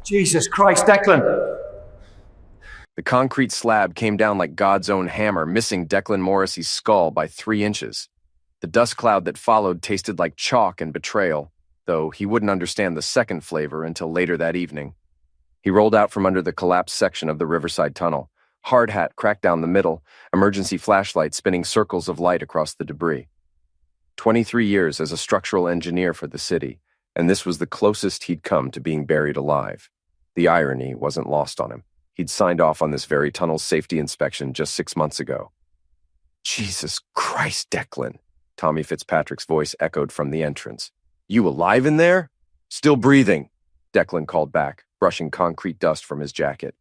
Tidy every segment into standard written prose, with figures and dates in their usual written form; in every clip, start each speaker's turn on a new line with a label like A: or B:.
A: Jesus Christ, Declan!
B: The concrete slab came down like God's own hammer, missing Declan Morrissey's skull by 3 inches. The dust cloud that followed tasted like chalk and betrayal, though he wouldn't understand the second flavor until later that evening. He rolled out from under the collapsed section of the Riverside Tunnel, hard hat cracked down the middle, emergency flashlight spinning circles of light across the debris. 23 years as a structural engineer for the city, and this was the closest he'd come to being buried alive. The irony wasn't lost on him. He'd signed off on this very tunnel's safety inspection just 6 months ago. Jesus Christ, Declan, Tommy Fitzpatrick's voice echoed from the entrance. You alive in there? Still breathing, Declan called back, brushing concrete dust from his jacket.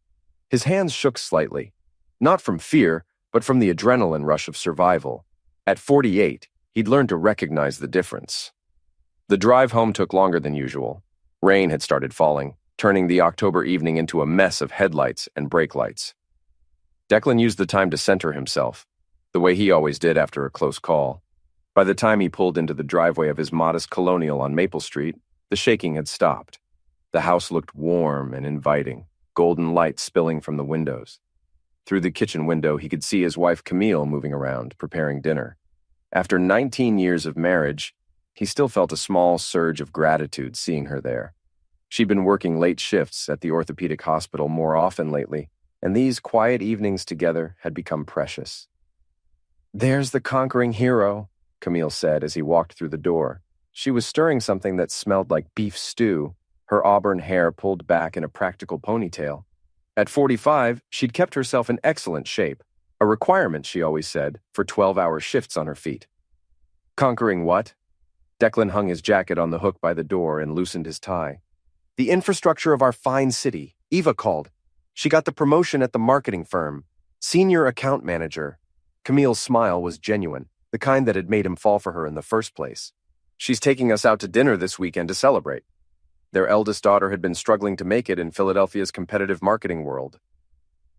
B: His hands shook slightly, not from fear, but from the adrenaline rush of survival. At 48, he'd learned to recognize the difference. The drive home took longer than usual. Rain had started falling, turning the October evening into a mess of headlights and brake lights. Declan used the time to center himself, the way he always did after a close call. By the time he pulled into the driveway of his modest colonial on Maple Street, the shaking had stopped. The house looked warm and inviting, golden light spilling from the windows. Through the kitchen window, he could see his wife Camille moving around, preparing dinner. After 19 years of marriage, he still felt a small surge of gratitude seeing her there. She'd been working late shifts at the orthopedic hospital more often lately, and these quiet evenings together had become precious. There's the conquering hero, Camille said as he walked through the door. She was stirring something that smelled like beef stew, her auburn hair pulled back in a practical ponytail. At 45, she'd kept herself in excellent shape, a requirement, she always said, for 12-hour shifts on her feet. Conquering what? Declan hung his jacket on the hook by the door and loosened his tie. The infrastructure of our fine city. Eva called. She got the promotion at the marketing firm. Senior account manager. Camille's smile was genuine, the kind that had made him fall for her in the first place. She's taking us out to dinner this weekend to celebrate. Their eldest daughter had been struggling to make it in Philadelphia's competitive marketing world.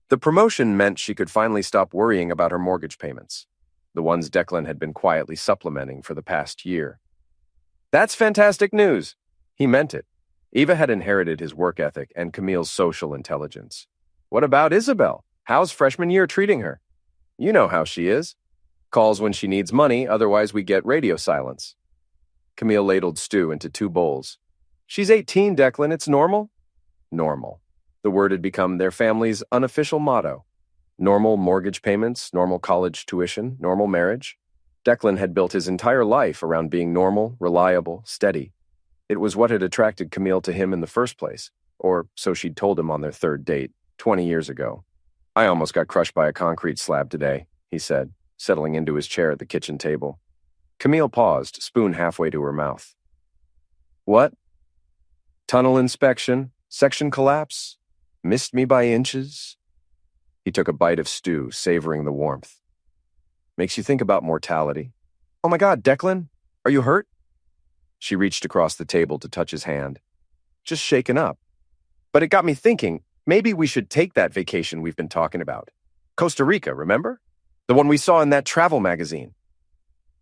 B: The promotion meant she could finally stop worrying about her mortgage payments, the ones Declan had been quietly supplementing for the past year. That's fantastic news. He meant it. Eva had inherited his work ethic and Camille's social intelligence. What about Isabel? How's freshman year treating her? You know how she is. Calls when she needs money, otherwise we get radio silence. Camille ladled stew into 2 bowls. She's 18, Declan. It's normal? Normal. The word had become their family's unofficial motto. Normal mortgage payments, normal college tuition, normal marriage. Declan had built his entire life around being normal, reliable, steady. It was what had attracted Camille to him in the first place, or so she'd told him on their 3rd date, 20 years ago. I almost got crushed by a concrete slab today, he said, settling into his chair at the kitchen table. Camille paused, spoon halfway to her mouth. What? Tunnel inspection, section collapse, missed me by inches. He took a bite of stew, savoring the warmth. Makes you think about mortality. Oh my God, Declan, are you hurt? She reached across the table to touch his hand. Just shaken up. But it got me thinking, maybe we should take that vacation we've been talking about. Costa Rica, remember? The one we saw in that travel magazine.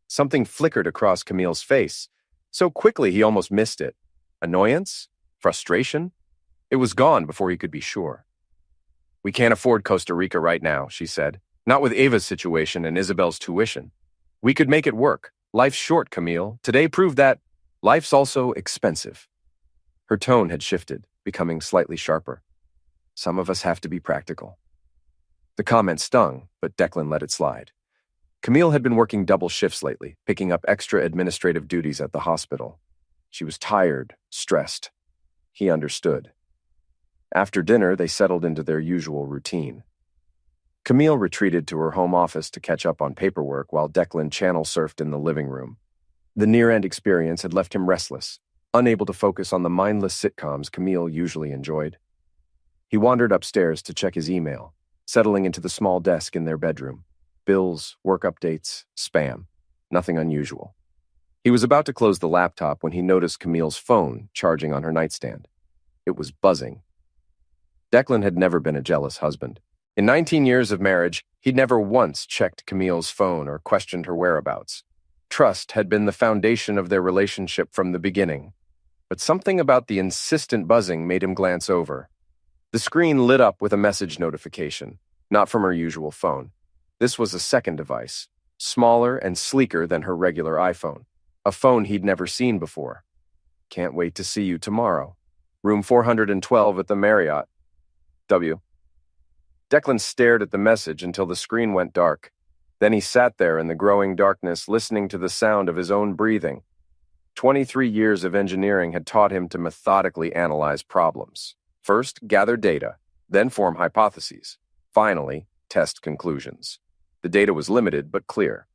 B: Something flickered across Camille's face, so quickly he almost missed it. Annoyance? Frustration? It was gone before he could be sure. We can't afford Costa Rica right now, she said. Not with Ava's situation and Isabel's tuition. We could make it work. Life's short, Camille. Today proved that life's also expensive. Her tone had shifted, becoming slightly sharper. Some of us have to be practical. The comment stung, but Declan let it slide. Camille had been working double shifts lately, picking up extra administrative duties at the hospital. She was tired, stressed. He understood. After dinner, they settled into their usual routine. Camille retreated to her home office to catch up on paperwork while Declan channel surfed in the living room. The near-end experience had left him restless, unable to focus on the mindless sitcoms Camille usually enjoyed. He wandered upstairs to check his email, settling into the small desk in their bedroom. Bills, work updates, spam. Nothing unusual. He was about to close the laptop when he noticed Camille's phone charging on her nightstand. It was buzzing. Declan had never been a jealous husband. In 19 years of marriage, he'd never once checked Camille's phone or questioned her whereabouts. Trust had been the foundation of their relationship from the beginning. but something about the insistent buzzing made him glance over. The screen lit up with a message notification, not from her usual phone. This was a second device, smaller and sleeker than her regular iPhone, a phone he'd never seen before. Can't wait to see you tomorrow. Room 412 at the Marriott. W. Declan stared at the message until the screen went dark. Then he sat there in the growing darkness, listening to the sound of his own breathing. 23 years of engineering had taught him to methodically analyze problems. First, gather data, then form hypotheses. Finally, test conclusions. The data was limited but clear.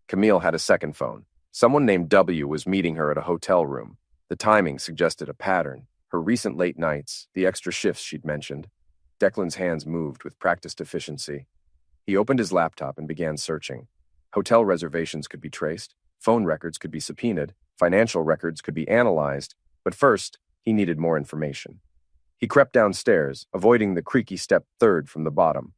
B: Camille had a second phone. Someone named W was meeting her at a hotel room. The timing suggested a pattern. Her recent late nights, the extra shifts she'd mentioned. Declan's hands moved with practiced efficiency. He opened his laptop and began searching. Hotel reservations could be traced, phone records could be subpoenaed, financial records could be analyzed, but first, he needed more information. He crept downstairs, avoiding the creaky step third from the bottom.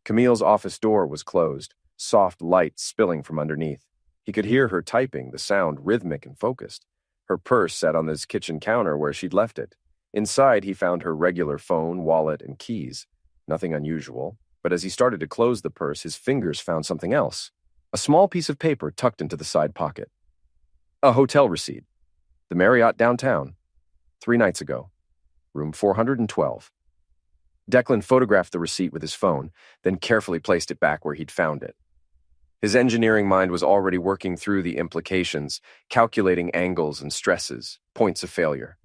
B: Camille's office door was closed, soft light spilling from underneath. He could hear her typing, the sound rhythmic and focused. Her purse sat on his kitchen counter where she'd left it. Inside, he found her regular phone, wallet, and keys. Nothing unusual, but as he started to close the purse, his fingers found something else. A small piece of paper tucked into the side pocket. A hotel receipt. The Marriott downtown. 3 nights ago. Room 412. Declan photographed the receipt with his phone, then carefully placed it back where he'd found it. His engineering mind was already working through the implications, calculating angles and stresses, points of failure.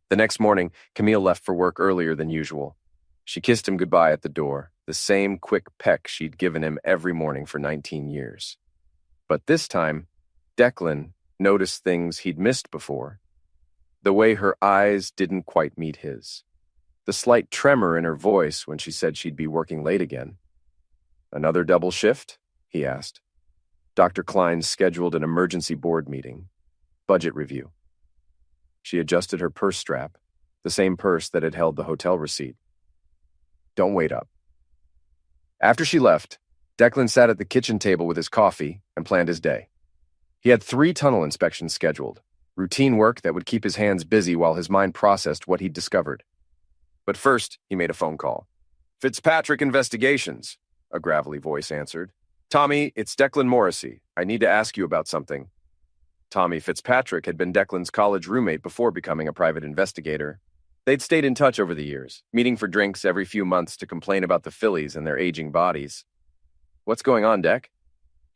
B: The next morning, Camille left for work earlier than usual. She kissed him goodbye at the door, the same quick peck she'd given him every morning for 19 years. But this time, Declan noticed things he'd missed before. The way her eyes didn't quite meet his. The slight tremor in her voice when she said she'd be working late again. "Another double shift?" he asked. Dr. Klein scheduled an emergency board meeting. Budget review. She adjusted her purse strap, the same purse that had held the hotel receipt. "Don't wait up." After she left, Declan sat at the kitchen table with his coffee and planned his day. He had 3 tunnel inspections scheduled, routine work that would keep his hands busy while his mind processed what he'd discovered. But first, he made a phone call. "Fitzpatrick Investigations," a gravelly voice answered. "Tommy, it's Declan Morrissey. I need to ask you about something." Tommy Fitzpatrick had been Declan's college roommate before becoming a private investigator. They'd stayed in touch over the years, meeting for drinks every few months to complain about the Phillies and their aging bodies. "What's going on, Dec?"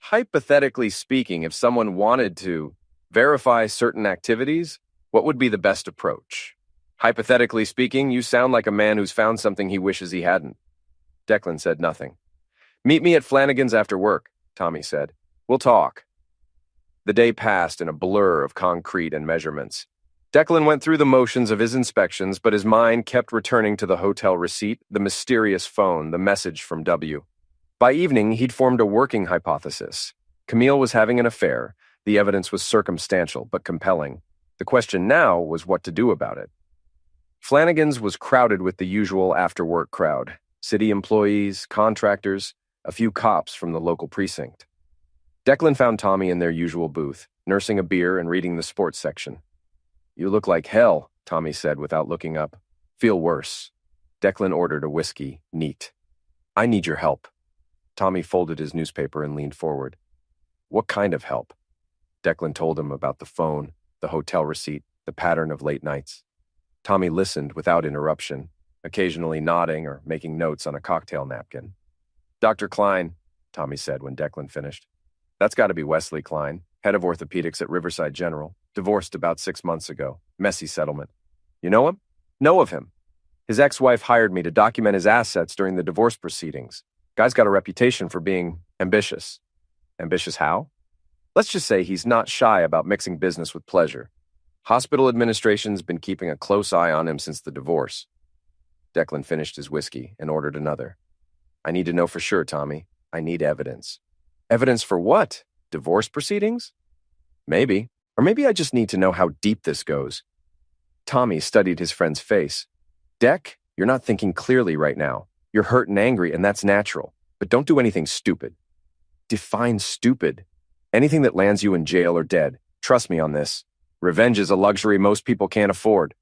B: "Hypothetically speaking, if someone wanted to verify certain activities, what would be the best approach?" "Hypothetically speaking, you sound like a man who's found something he wishes he hadn't." Declan said nothing. "Meet me at Flanagan's after work," Tommy said. "We'll talk." The day passed in a blur of concrete and measurements. Declan went through the motions of his inspections, but his mind kept returning to the hotel receipt, the mysterious phone, the message from W. By evening, he'd formed a working hypothesis. Camille was having an affair. The evidence was circumstantial but compelling. The question now was what to do about it. Flanagan's was crowded with the usual after-work crowd. City employees, contractors, a few cops from the local precinct. Declan found Tommy in their usual booth, nursing a beer and reading the sports section. "You look like hell," Tommy said without looking up. "Feel worse." Declan ordered a whiskey, neat. "I need your help." Tommy folded his newspaper and leaned forward. "What kind of help?" Declan told him about the phone, the hotel receipt, the pattern of late nights. Tommy listened without interruption, occasionally nodding or making notes on a cocktail napkin. "Dr. Klein," Tommy said when Declan finished. "That's got to be Wesley Klein, head of orthopedics at Riverside General, divorced about 6 months ago, messy settlement. You know him?" "Know of him. His ex-wife hired me to document his assets during the divorce proceedings. Guy's got a reputation for being ambitious." "Ambitious how?" "Let's just say he's not shy about mixing business with pleasure. Hospital administration's been keeping a close eye on him since the divorce." Declan finished his whiskey and ordered another. "I need to know for sure, Tommy. I need evidence." "Evidence for what? Divorce proceedings?" "Maybe. Or maybe I just need to know how deep this goes." Tommy studied his friend's face. "Dec, you're not thinking clearly right now. You're hurt and angry, and that's natural. But don't do anything stupid." "Define stupid." "Anything that lands you in jail or dead. Trust me on this." Revenge is a luxury most people can't afford.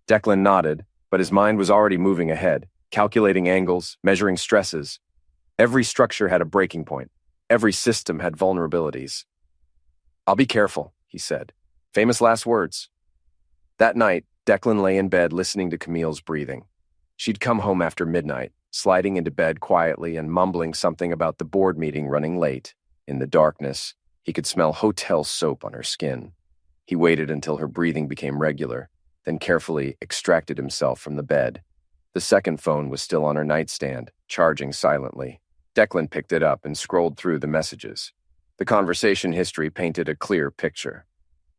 B: Declan nodded, but his mind was already moving ahead, calculating angles, measuring stresses. Every structure had a breaking point. Every system had vulnerabilities. "I'll be careful," he said. Famous last words. That night, Declan lay in bed listening to Camille's breathing. She'd come home after midnight, sliding into bed quietly and mumbling something about the board meeting running late. In the darkness, he could smell hotel soap on her skin. He waited until her breathing became regular, then carefully extracted himself from the bed. The second phone was still on her nightstand, charging silently. Declan picked it up and scrolled through the messages. The conversation history painted a clear picture.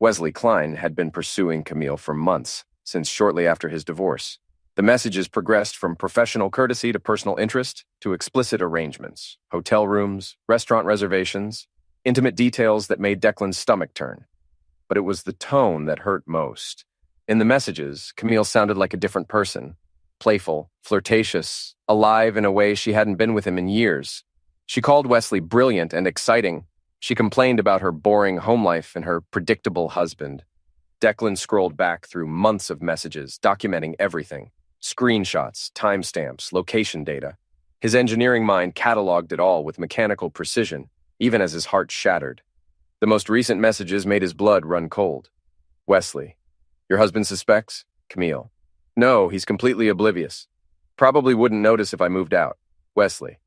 B: Wesley Klein had been pursuing Camille for months, since shortly after his divorce. The messages progressed from professional courtesy to personal interest to explicit arrangements, hotel rooms, restaurant reservations, intimate details that made Declan's stomach turn. But it was the tone that hurt most. In the messages, Camille sounded like a different person. Playful, flirtatious, alive in a way she hadn't been with him in years. She called Wesley brilliant and exciting. She complained about her boring home life and her predictable husband. Declan scrolled back through months of messages, documenting everything. Screenshots, timestamps, location data. His engineering mind cataloged it all with mechanical precision, even as his heart shattered. The most recent messages made his blood run cold. Wesley: "Your husband suspects?" Camille: "No, he's completely oblivious. Probably wouldn't notice if I moved out." Wesley: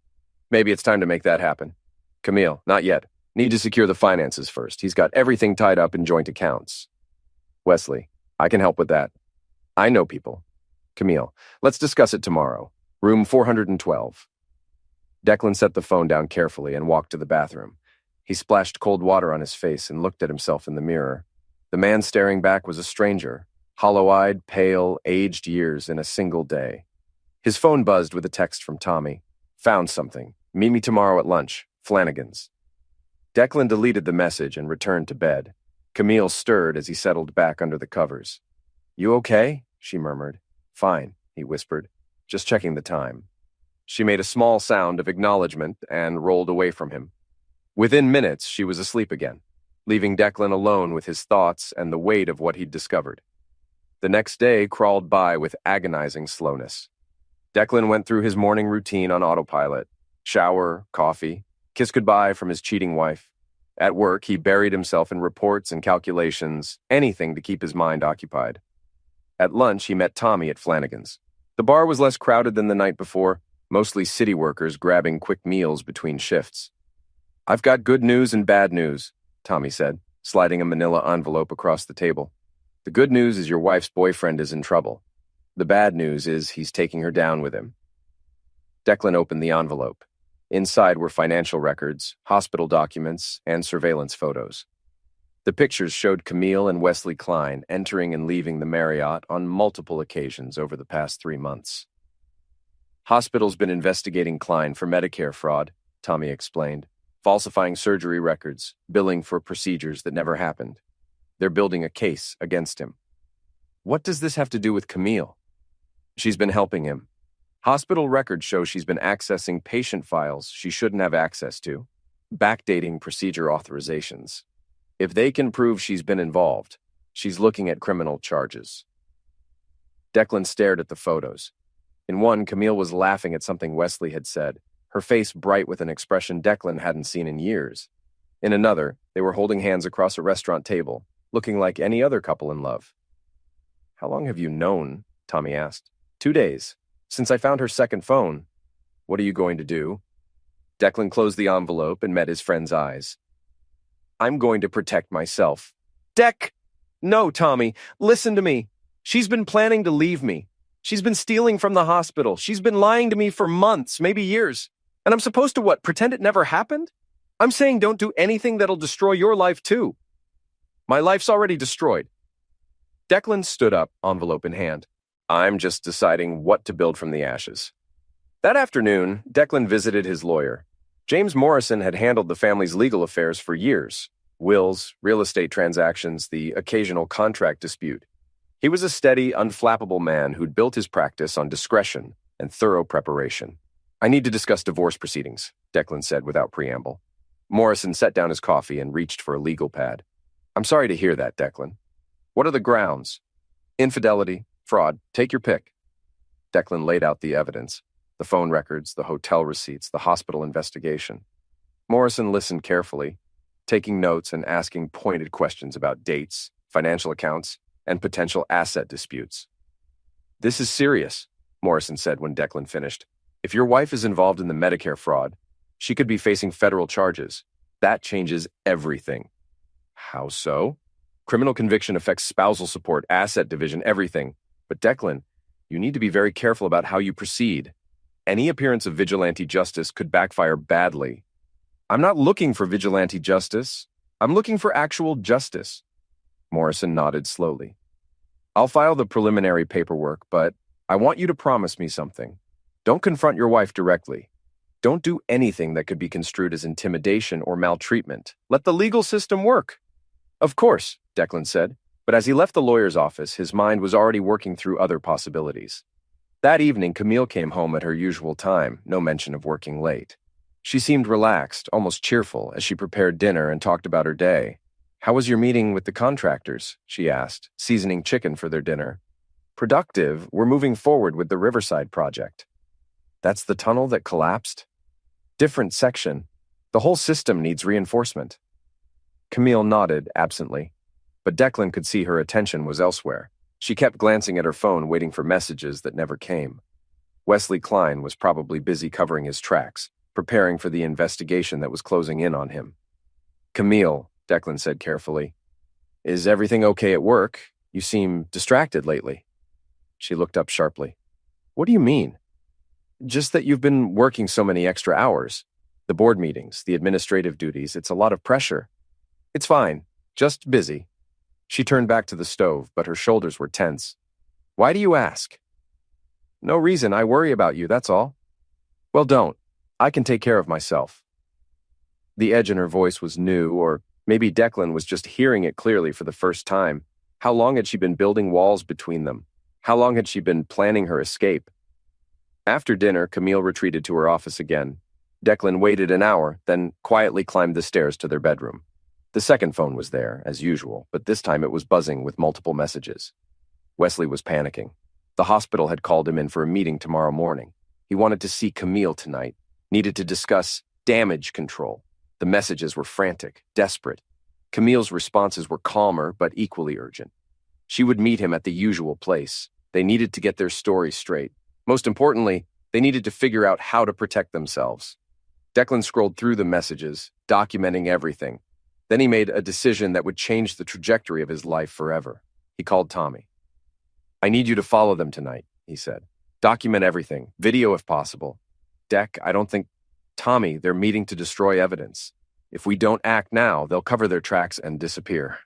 B: "Maybe it's time to make that happen." Camille: "Not yet. Need to secure the finances first. He's got everything tied up in joint accounts." Wesley: "I can help with that. I know people." Camille: "Let's discuss it tomorrow. Room 412. Declan set the phone down carefully and walked to the bathroom. He splashed cold water on his face and looked at himself in the mirror. The man staring back was a stranger, hollow-eyed, pale, aged years in a single day. His phone buzzed with a text from Tommy. "Found something. Meet me tomorrow at lunch. Flanagan's." Declan deleted the message and returned to bed. Camille stirred as he settled back under the covers. "You okay?" she murmured. "Fine," he whispered, "just checking the time." She made a small sound of acknowledgement and rolled away from him. Within minutes, she was asleep again, leaving Declan alone with his thoughts and the weight of what he'd discovered. The next day crawled by with agonizing slowness. Declan went through his morning routine on autopilot. Shower, coffee, kiss goodbye from his cheating wife. At work, he buried himself in reports and calculations, anything to keep his mind occupied. At lunch, he met Tommy at Flanagan's. The bar was less crowded than the night before, mostly city workers grabbing quick meals between shifts. "I've got good news and bad news," Tommy said, sliding a manila envelope across the table. "The good news is your wife's boyfriend is in trouble. The bad news is he's taking her down with him." Declan opened the envelope. Inside were financial records, hospital documents, and surveillance photos. The pictures showed Camille and Wesley Klein entering and leaving the Marriott on multiple occasions over the past 3 months. "Hospital's been investigating Klein for Medicare fraud," Tommy explained, "falsifying surgery records, billing for procedures that never happened. They're building a case against him." "What does this have to do with Camille?" "She's been helping him. Hospital records show she's been accessing patient files she shouldn't have access to, backdating procedure authorizations. If they can prove she's been involved, she's looking at criminal charges." Declan stared at the photos. In one, Camille was laughing at something Wesley had said, her face bright with an expression Declan hadn't seen in years. In another, they were holding hands across a restaurant table, looking like any other couple in love. "How long have you known?" Tommy asked. 2 days. Since I found her second phone." "What are you going to do?" Declan closed the envelope and met his friend's eyes. "I'm going to protect myself." No, Tommy, listen to me. She's been planning to leave me. She's been stealing from the hospital. She's been lying to me for months, maybe years. And I'm supposed to what, pretend it never happened? I'm saying don't do anything that'll destroy your life too." "My life's already destroyed." Declan stood up, envelope in hand. "I'm just deciding what to build from the ashes." That afternoon, Declan visited his lawyer. James Morrison had handled the family's legal affairs for years. Wills, real estate transactions, the occasional contract dispute. He was a steady, unflappable man who'd built his practice on discretion and thorough preparation. "I need to discuss divorce proceedings," Declan said without preamble. Morrison set down his coffee and reached for a legal pad. "I'm sorry to hear that, Declan." What are the grounds? Infidelity, fraud, take your pick. Declan laid out the evidence, the phone records, the hotel receipts, the hospital investigation. Morrison listened carefully, taking notes and asking pointed questions about dates, financial accounts, and potential asset disputes. This is serious, Morrison said when Declan finished. If your wife is involved in the Medicare fraud, she could be facing federal charges. That changes everything. How so? Criminal conviction affects spousal support, asset division, everything. But Declan, you need to be very careful about how you proceed. Any appearance of vigilante justice could backfire badly. I'm not looking for vigilante justice. I'm looking for actual justice. Morrison nodded slowly. I'll file the preliminary paperwork, but I want you to promise me something. Don't confront your wife directly. Don't do anything that could be construed as intimidation or maltreatment. Let the legal system work. Of course, Declan said, but as he left the lawyer's office, his mind was already working through other possibilities. That evening, Camille came home at her usual time, no mention of working late. She seemed relaxed, almost cheerful, as she prepared dinner and talked about her day. How was your meeting with the contractors? She asked, seasoning chicken for their dinner. Productive. We're moving forward with the Riverside project. That's the tunnel that collapsed? Different section. The whole system needs reinforcement. Camille nodded absently, but Declan could see her attention was elsewhere. She kept glancing at her phone, waiting for messages that never came. Wesley Klein was probably busy covering his tracks, preparing for the investigation that was closing in on him. Camille, Declan said carefully, is everything okay at work? You seem distracted lately. She looked up sharply. What do you mean? Just that you've been working so many extra hours. The board meetings, the administrative duties, it's a lot of pressure. It's fine, just busy. She turned back to the stove, but her shoulders were tense. Why do you ask? No reason, I worry about you, that's all. Well, don't. I can take care of myself. The edge in her voice was new, or maybe Declan was just hearing it clearly for the first time. How long had she been building walls between them? How long had she been planning her escape? After dinner, Camille retreated to her office again. Declan waited an hour, then quietly climbed the stairs to their bedroom. The second phone was there, as usual, but this time it was buzzing with multiple messages. Wesley was panicking. The hospital had called him in for a meeting tomorrow morning. He wanted to see Camille tonight, needed to discuss damage control. The messages were frantic, desperate. Camille's responses were calmer, but equally urgent. She would meet him at the usual place. They needed to get their story straight. Most importantly, they needed to figure out how to protect themselves. Declan scrolled through the messages, documenting everything. Then he made a decision that would change the trajectory of his life forever. He called Tommy. I need you to follow them tonight, he said. Document everything, video if possible. Dec, I don't think... Tommy, they're meeting to destroy evidence. If we don't act now, they'll cover their tracks and disappear.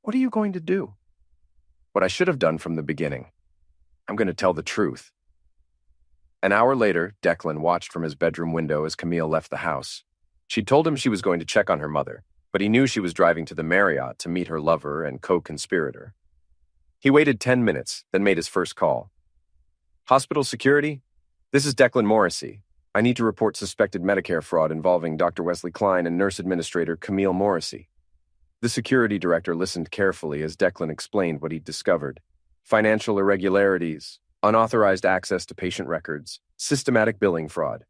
B: What are you going to do? What I should have done from the beginning. I'm going to tell the truth. An hour later, Declan watched from his bedroom window as Camille left the house. She'd told him she was going to check on her mother, but he knew she was driving to the Marriott to meet her lover and co-conspirator. He waited 10 minutes, then made his first call. Hospital security? This is Declan Morrissey. I need to report suspected Medicare fraud involving Dr. Wesley Klein and nurse administrator Camille Morrissey. The security director listened carefully as Declan explained what he'd discovered. Financial irregularities, unauthorized access to patient records, systematic billing fraud.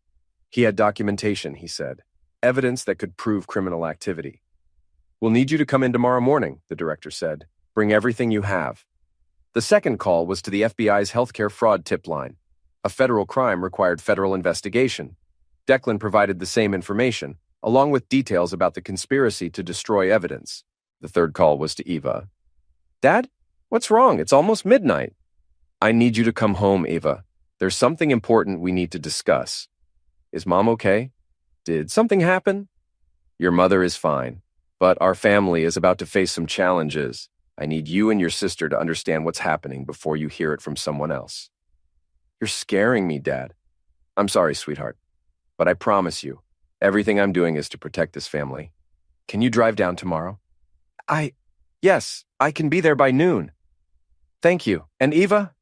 B: He had documentation, he said, evidence that could prove criminal activity. We'll need you to come in tomorrow morning, the director said. Bring everything you have. The second call was to the FBI's healthcare fraud tip line. A federal crime required federal investigation. Declan provided the same information, along with details about the conspiracy to destroy evidence. The third call was to Eva. Dad? What's wrong? It's almost midnight. I need you to come home, Eva. There's something important we need to discuss. Is Mom okay? Did something happen? Your mother is fine, but our family is about to face some challenges. I need you and your sister to understand what's happening before you hear it from someone else. You're scaring me, Dad. I'm sorry, sweetheart, but I promise you, everything I'm doing is to protect this family. Can you drive down tomorrow? Yes, I can be there by noon. Thank you. And Eva,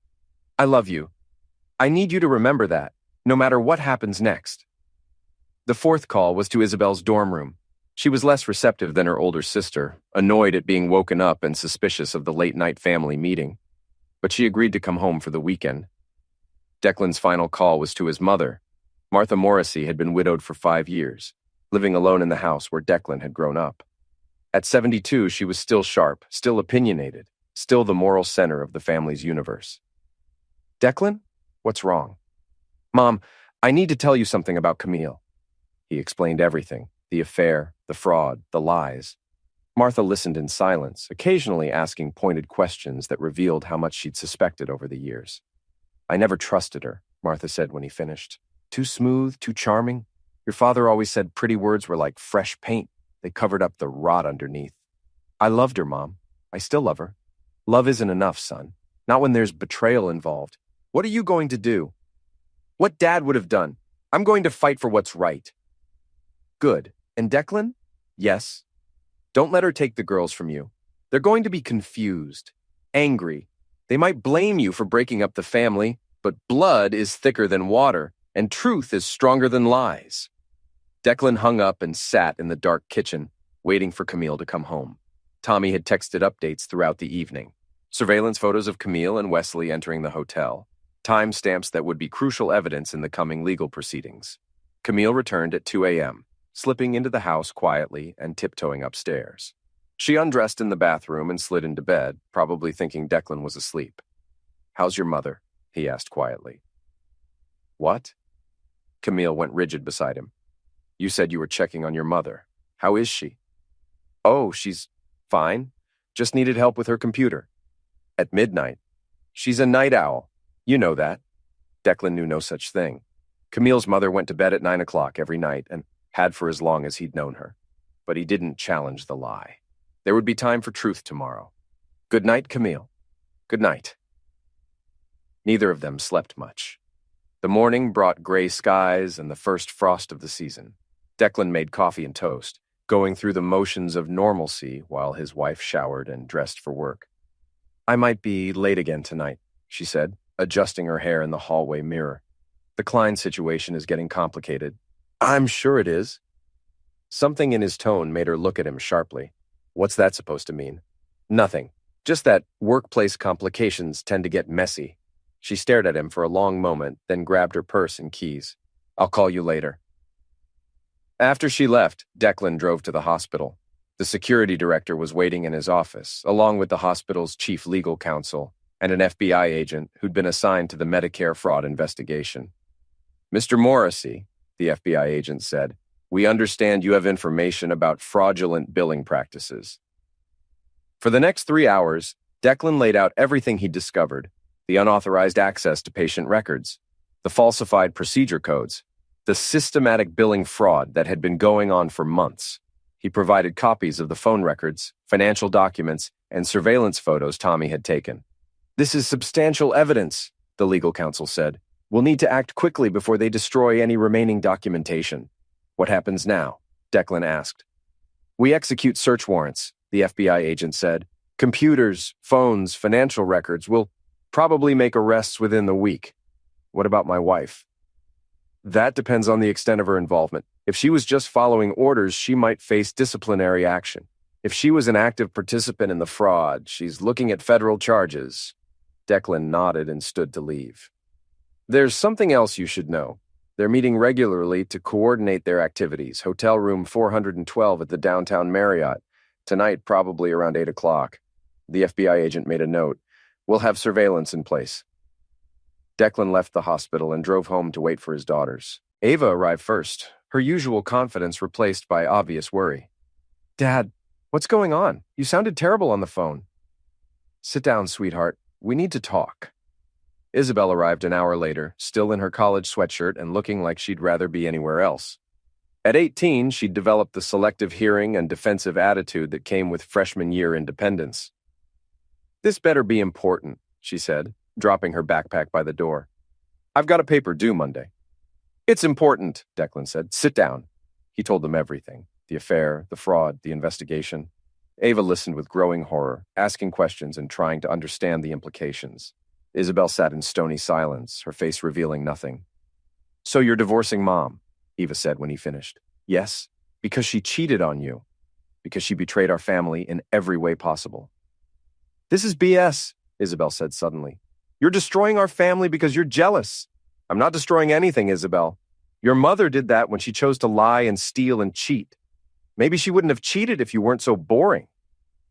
B: I love you. I need you to remember that, no matter what happens next. The fourth call was to Isabel's dorm room. She was less receptive than her older sister, annoyed at being woken up and suspicious of the late-night family meeting. But she agreed to come home for the weekend. Declan's final call was to his mother. Martha Morrissey had been widowed for 5 years, living alone in the house where Declan had grown up. At 72, she was still sharp, still opinionated, still the moral center of the family's universe. "Declan? What's wrong?" "Mom, I need to tell you something about Camille." He explained everything, the affair, the fraud, the lies. Martha listened in silence, occasionally asking pointed questions that revealed how much she'd suspected over the years. "I never trusted her," Martha said when he finished. "Too smooth, too charming. Your father always said pretty words were like fresh paint. They covered up the rot underneath. I loved her, Mom. I still love her. Love isn't enough, son. Not when there's betrayal involved. What are you going to do?" "What Dad would have done. I'm going to fight for what's right." "Good. And Declan?" "Yes. Don't let her take the girls from you. They're going to be confused, angry. They might blame you for breaking up the family, but blood is thicker than water, and truth is stronger than lies." Declan hung up and sat in the dark kitchen, waiting for Camille to come home. Tommy had texted updates throughout the evening. Surveillance photos of Camille and Wesley entering the hotel. Timestamps that would be crucial evidence in the coming legal proceedings. Camille returned at 2 a.m., slipping into the house quietly and tiptoeing upstairs. She undressed in the bathroom and slid into bed, probably thinking Declan was asleep. "How's your mother?" he asked quietly. "What?" Camille went rigid beside him. "You said you were checking on your mother. How is she?" "Oh, she's fine. Just needed help with her computer." "At midnight?" "She's a night owl. You know that." Declan knew no such thing. Camille's mother went to bed at 9 o'clock every night and had for as long as he'd known her. But he didn't challenge the lie. There would be time for truth tomorrow. "Good night, Camille." "Good night." Neither of them slept much. The morning brought gray skies and the first frost of the season. Declan made coffee and toast, going through the motions of normalcy while his wife showered and dressed for work. "I might be late again tonight," she said, adjusting her hair in the hallway mirror. "The Klein situation is getting complicated." "I'm sure it is." Something in his tone made her look at him sharply. "What's that supposed to mean?" "Nothing. Just that workplace complications tend to get messy." She stared at him for a long moment, then grabbed her purse and keys. "I'll call you later." After she left, Declan drove to the hospital. The security director was waiting in his office, along with the hospital's chief legal counsel and an FBI agent who'd been assigned to the Medicare fraud investigation. "Mr. Morrissey," the FBI agent said, "we understand you have information about fraudulent billing practices." For the next 3 hours, Declan laid out everything he'd discovered: the unauthorized access to patient records, the falsified procedure codes, the systematic billing fraud that had been going on for months. He provided copies of the phone records, financial documents, and surveillance photos Tommy had taken. "This is substantial evidence," the legal counsel said. "We'll need to act quickly before they destroy any remaining documentation." "What happens now?" Declan asked. "We execute search warrants," the FBI agent said. "Computers, phones, financial records. We'll probably make arrests within the week." "What about my wife?" "That depends on the extent of her involvement. If she was just following orders, she might face disciplinary action. If she was an active participant in the fraud, she's looking at federal charges." Declan nodded and stood to leave. "There's something else you should know. They're meeting regularly to coordinate their activities. Hotel room 412 at the downtown Marriott. Tonight, probably around 8 o'clock. The FBI agent made a note. We'll have surveillance in place." Declan left the hospital and drove home to wait for his daughters. Ava arrived first, her usual confidence replaced by obvious worry. "Dad, what's going on? You sounded terrible on the phone." "Sit down, sweetheart. We need to talk." Isabel arrived an hour later, still in her college sweatshirt and looking like she'd rather be anywhere else. At 18, she'd developed the selective hearing and defensive attitude that came with freshman year independence. "This better be important," she said, dropping her backpack by the door. "I've got a paper due Monday." "It's important," Declan said. "Sit down." He told them everything: the affair, the fraud, the investigation. Ava listened with growing horror, asking questions and trying to understand the implications. Isabel sat in stony silence, her face revealing nothing. "So you're divorcing Mom," Eva said when he finished. "Yes." Because she cheated on you. Because she betrayed our family in every way possible. This is BS, Isabel said suddenly. You're destroying our family because you're jealous. I'm not destroying anything, Isabel. Your mother did that when she chose to lie and steal and cheat. Maybe she wouldn't have cheated if you weren't so boring.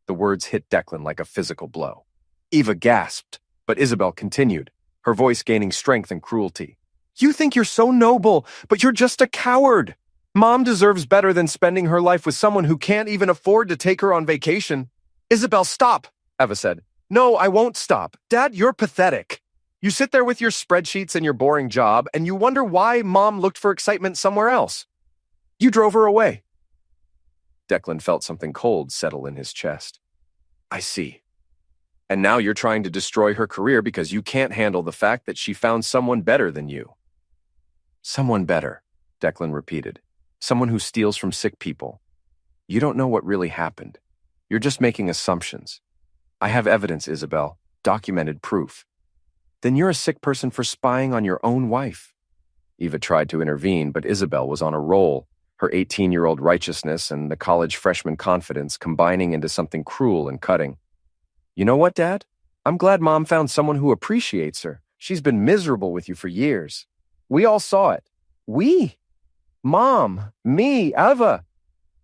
B: The words hit Declan like a physical blow. Eva gasped, but Isabel continued, her voice gaining strength and cruelty. You think you're so noble, but you're just a coward. Mom deserves better than spending her life with someone who can't even afford to take her on vacation. Isabel, stop, Eva said. No, I won't stop. Dad, you're pathetic. You sit there with your spreadsheets and your boring job, and you wonder why Mom looked for excitement somewhere else. You drove her away. Declan felt something cold settle in his chest. I see. And now you're trying to destroy her career because you can't handle the fact that she found someone better than you. Someone better, Declan repeated. Someone who steals from sick people. You don't know what really happened. You're just making assumptions. I have evidence, Isabel. Documented proof. Then you're a sick person for spying on your own wife. Eva tried to intervene, but Isabel was on a roll, her 18-year-old righteousness and the college freshman confidence combining into something cruel and cutting. You know what, Dad? I'm glad Mom found someone who appreciates her. She's been miserable with you for years. We all saw it. We? Mom, me, Eva,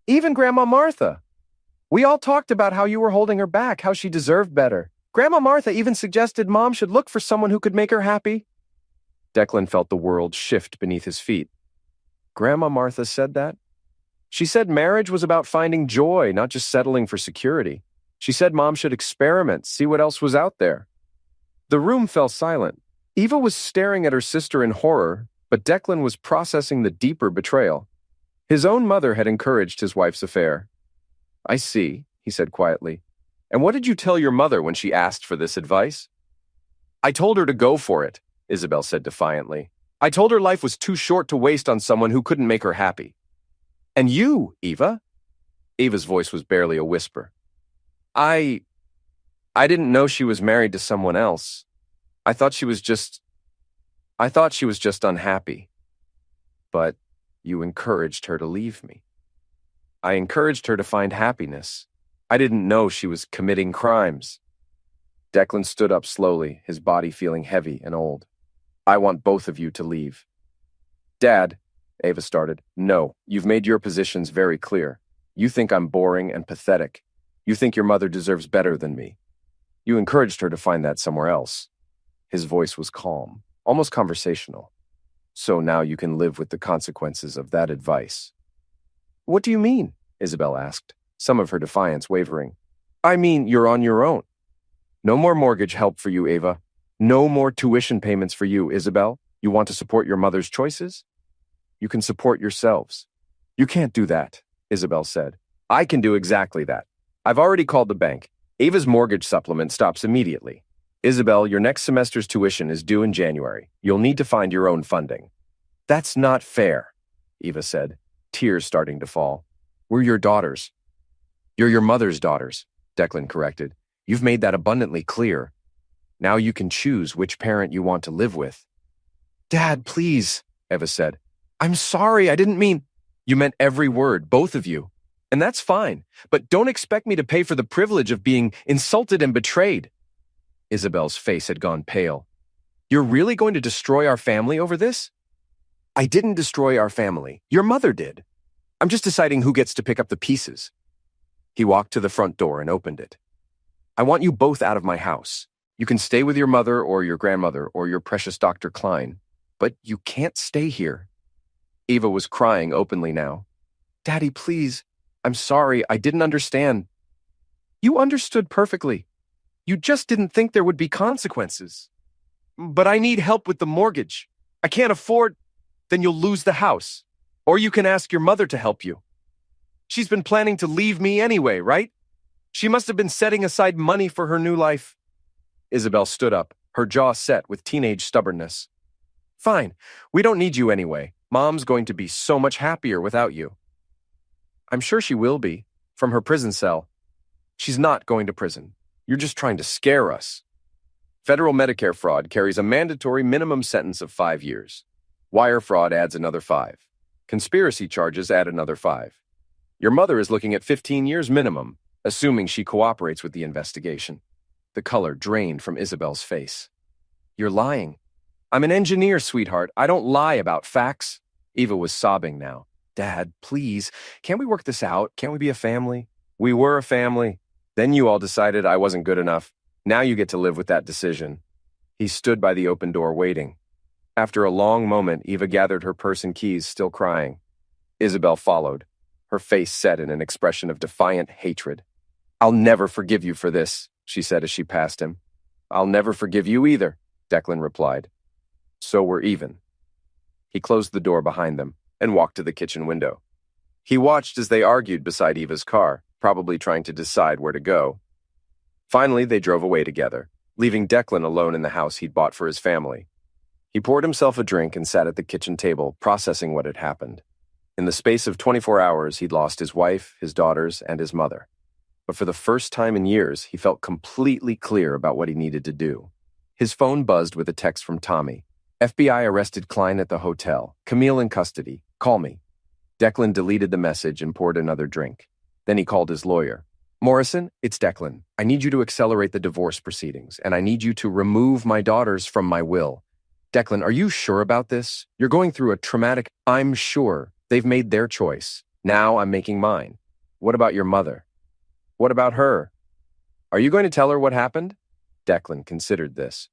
B: even Grandma Martha. We all talked about how you were holding her back, how she deserved better. Grandma Martha even suggested Mom should look for someone who could make her happy. Declan felt the world shift beneath his feet. Grandma Martha said that? She said marriage was about finding joy, not just settling for security. She said Mom should experiment, see what else was out there. The room fell silent. Eva was staring at her sister in horror, but Declan was processing the deeper betrayal. His own mother had encouraged his wife's affair. I see, he said quietly. And what did you tell your mother when she asked for this advice? I told her to go for it, Isabel said defiantly. I told her life was too short to waste on someone who couldn't make her happy. And you, Eva? Eva's voice was barely a whisper. I didn't know she was married to someone else. I thought she was just unhappy. But you encouraged her to leave me. I encouraged her to find happiness. I didn't know she was committing crimes. Declan stood up slowly, his body feeling heavy and old. I want both of you to leave. Dad, Eva started. No, you've made your positions very clear. You think I'm boring and pathetic. You think your mother deserves better than me. You encouraged her to find that somewhere else. His voice was calm, almost conversational. So now you can live with the consequences of that advice. What do you mean? Isabel asked, some of her defiance wavering. I mean, you're on your own. No more mortgage help for you, Eva. No more tuition payments for you, Isabel. You want to support your mother's choices? You can support yourselves. You can't do that, Isabel said. I can do exactly that. I've already called the bank. Eva's mortgage supplement stops immediately. Isabel, your next semester's tuition is due in January. You'll need to find your own funding. That's not fair, Eva said, tears starting to fall. We're your daughters. You're your mother's daughters, Declan corrected. You've made that abundantly clear. Now you can choose which parent you want to live with. Dad, please, Eva said. I'm sorry, I didn't mean... You meant every word, both of you. And that's fine, but don't expect me to pay for the privilege of being insulted and betrayed. Isabel's face had gone pale. You're really going to destroy our family over this? I didn't destroy our family. Your mother did. I'm just deciding who gets to pick up the pieces. He walked to the front door and opened it. I want you both out of my house. You can stay with your mother or your grandmother or your precious Dr. Klein, but you can't stay here. Eva was crying openly now. Daddy, please. I'm sorry, I didn't understand. You understood perfectly. You just didn't think there would be consequences. But I need help with the mortgage. I can't afford... Then you'll lose the house. Or you can ask your mother to help you. She's been planning to leave me anyway, right? She must have been setting aside money for her new life. Isabel stood up, her jaw set with teenage stubbornness. Fine, we don't need you anyway. Mom's going to be so much happier without you. I'm sure she will be, from her prison cell. She's not going to prison. You're just trying to scare us. Federal Medicare fraud carries a mandatory minimum sentence of 5 years. Wire fraud adds another 5. Conspiracy charges add another 5. Your mother is looking at 15 years minimum, assuming she cooperates with the investigation. The color drained from Isabel's face. You're lying. I'm an engineer, sweetheart. I don't lie about facts. Eva was sobbing now. Dad, please, can't we work this out? Can't we be a family? We were a family. Then you all decided I wasn't good enough. Now you get to live with that decision. He stood by the open door waiting. After a long moment, Eva gathered her purse and keys, still crying. Isabel followed, her face set in an expression of defiant hatred. I'll never forgive you for this, she said as she passed him. I'll never forgive you either, Declan replied. So we're even. He closed the door behind them and walked to the kitchen window. He watched as they argued beside Eva's car, probably trying to decide where to go. Finally, they drove away together, leaving Declan alone in the house he'd bought for his family. He poured himself a drink and sat at the kitchen table, processing what had happened. In the space of 24 hours, he'd lost his wife, his daughters, and his mother. But for the first time in years, he felt completely clear about what he needed to do. His phone buzzed with a text from Tommy. FBI arrested Klein at the hotel. Camille in custody. Call me. Declan deleted the message and poured another drink. Then he called his lawyer. Morrison, it's Declan. I need you to accelerate the divorce proceedings, and I need you to remove my daughters from my will. Declan, are you sure about this? You're going through a traumatic... I'm sure. They've made their choice. Now I'm making mine. What about your mother? What about her? Are you going to tell her what happened? Declan considered this.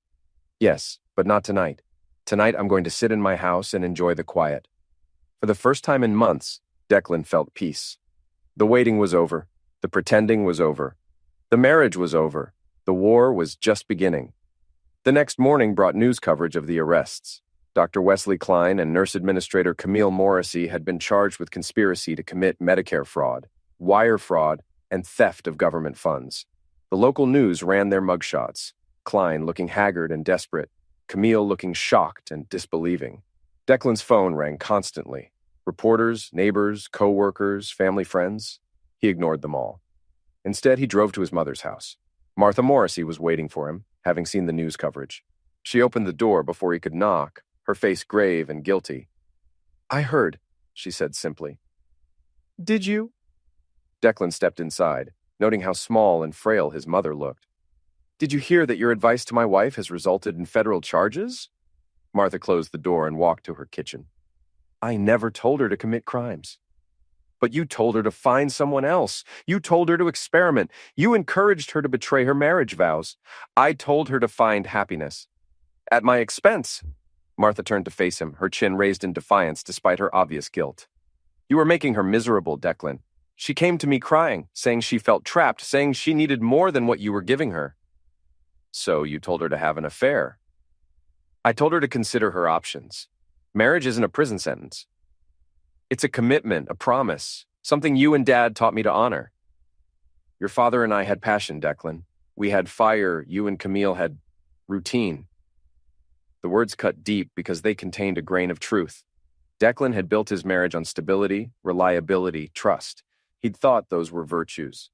B: Yes, but not tonight. Tonight I'm going to sit in my house and enjoy the quiet. For the first time in months, Declan felt peace. The waiting was over. The pretending was over. The marriage was over. The war was just beginning. The next morning brought news coverage of the arrests. Dr. Wesley Klein and nurse administrator Camille Morrissey had been charged with conspiracy to commit Medicare fraud, wire fraud, and theft of government funds. The local news ran their mugshots, Klein looking haggard and desperate, Camille looking shocked and disbelieving. Declan's phone rang constantly. Reporters, neighbors, co-workers, family friends. He ignored them all. Instead, he drove to his mother's house. Martha Morrissey was waiting for him, having seen the news coverage. She opened the door before he could knock, her face grave and guilty. I heard, she said simply. Did you? Declan stepped inside, noting how small and frail his mother looked. Did you hear that your advice to my wife has resulted in federal charges? Martha closed the door and walked to her kitchen. I never told her to commit crimes. But you told her to find someone else. You told her to experiment. You encouraged her to betray her marriage vows. I told her to find happiness. At my expense. Martha turned to face him, her chin raised in defiance despite her obvious guilt. You were making her miserable, Declan. She came to me crying, saying she felt trapped, saying she needed more than what you were giving her. So you told her to have an affair. I told her to consider her options. Marriage isn't a prison sentence. It's a commitment, a promise, something you and Dad taught me to honor. Your father and I had passion, Declan. We had fire, you and Camille had routine. The words cut deep because they contained a grain of truth. Declan had built his marriage on stability, reliability, trust. He'd thought those were virtues.